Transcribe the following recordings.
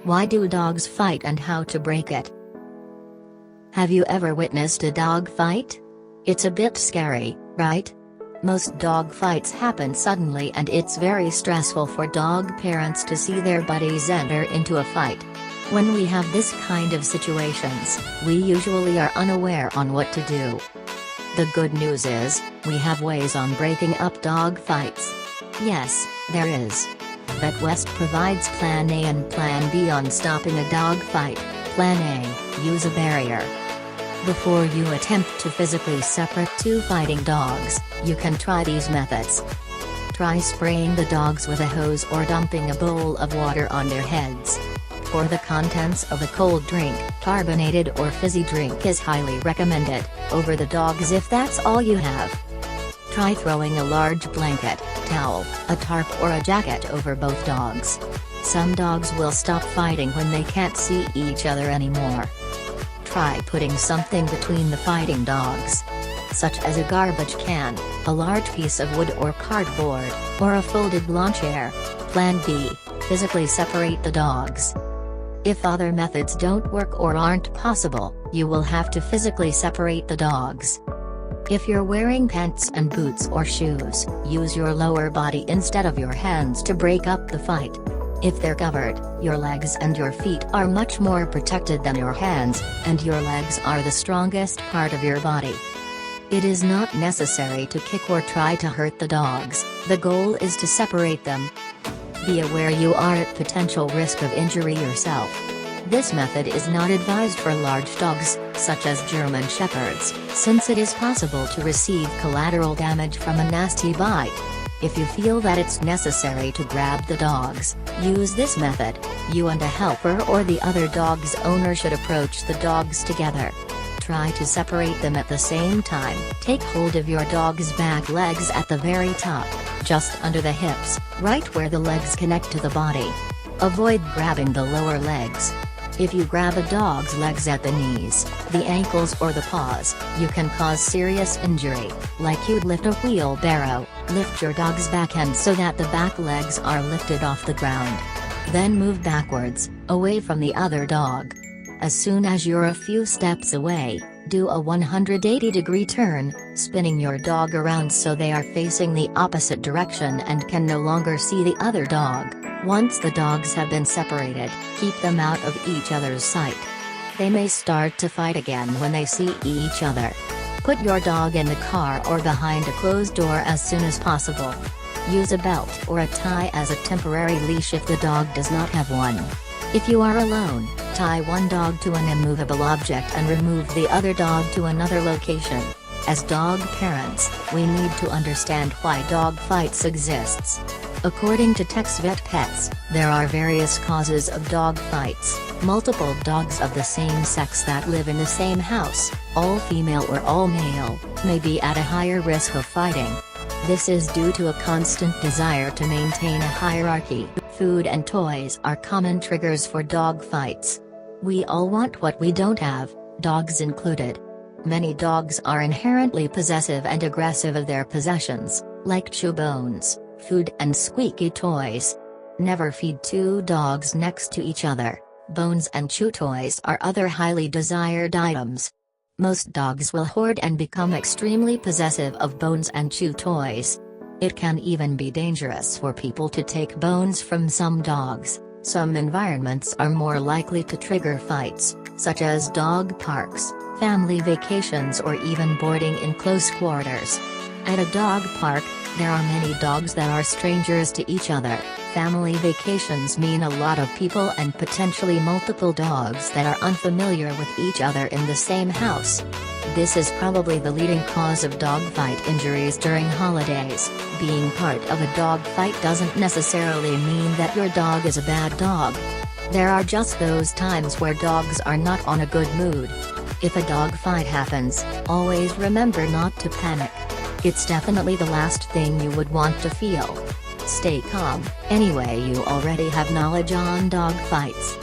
Why do dogs fight and how to break it? Have you ever witnessed a dog fight? It's a bit scary, right? Most dog fights happen suddenly and it's very stressful for dog parents to see their buddies enter into a fight. When we have this kind of situations, we usually are unaware on what to do. The good news is, we have ways on breaking up dog fights. Yes, there is. Vet West provides Plan A and Plan B on stopping a dog fight. Plan A, use a barrier. Before you attempt to physically separate two fighting dogs, you can try these methods. Try spraying the dogs with a hose or dumping a bowl of water on their heads. Pour the contents of a cold drink, carbonated or fizzy drink is highly recommended, over the dogs if that's all you have. Try throwing a large blanket, towel, a tarp or a jacket over both dogs. Some dogs will stop fighting when they can't see each other anymore. Try putting something between the fighting dogs, such as a garbage can, a large piece of wood or cardboard, or a folded lawn chair. Plan B, physically separate the dogs. If other methods don't work or aren't possible, you will have to physically separate the dogs. If you're wearing pants and boots or shoes, use your lower body instead of your hands to break up the fight. If they're covered, your legs and your feet are much more protected than your hands, and your legs are the strongest part of your body. It is not necessary to kick or try to hurt the dogs, the goal is to separate them. Be aware you are at potential risk of injury yourself. This method is not advised for large dogs, such as German Shepherds, since it is possible to receive collateral damage from a nasty bite. If you feel that it's necessary to grab the dogs, use this method. You and a helper or the other dog's owner should approach the dogs together. Try to separate them at the same time. Take hold of your dog's back legs at the very top, just under the hips, right where the legs connect to the body. Avoid grabbing the lower legs. If you grab a dog's legs at the knees, the ankles or the paws, you can cause serious injury, like you'd lift a wheelbarrow. Lift your dog's back end so that the back legs are lifted off the ground. Then move backwards, away from the other dog. As soon as you're a few steps away, do a 180-degree turn, spinning your dog around so they are facing the opposite direction and can no longer see the other dog. Once the dogs have been separated, keep them out of each other's sight. They may start to fight again when they see each other. Put your dog in the car or behind a closed door as soon as possible. Use a belt or a tie as a temporary leash if the dog does not have one. If you are alone, tie one dog to an immovable object and remove the other dog to another location. As dog parents, we need to understand why dog fights exists. According to TexVet Pets, there are various causes of dog fights. Multiple dogs of the same sex that live in the same house, all female or all male, may be at a higher risk of fighting. This is due to a constant desire to maintain a hierarchy. Food and toys are common triggers for dog fights. We all want what we don't have, dogs included. Many dogs are inherently possessive and aggressive of their possessions, like chew bones, food and squeaky toys. Never feed two dogs next to each other. Bones and chew toys are other highly desired items. Most dogs will hoard and become extremely possessive of bones and chew toys. It can even be dangerous for people to take bones from some dogs. Some environments are more likely to trigger fights, such as dog parks, family vacations or even boarding in close quarters. At a dog park, there are many dogs that are strangers to each other. Family vacations mean a lot of people and potentially multiple dogs that are unfamiliar with each other in the same house. This is probably the leading cause of dog fight injuries during holidays. Being part of a dog fight doesn't necessarily mean that your dog is a bad dog. There are just those times where dogs are not on a good mood. If a dog fight happens, always remember not to panic. It's definitely the last thing you would want to feel. Stay calm. Anyway, you already have knowledge on dog fights.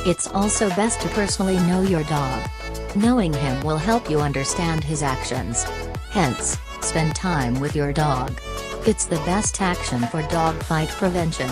It's also best to personally know your dog. Knowing him will help you understand his actions. Hence, spend time with your dog. It's the best action for dog fight prevention.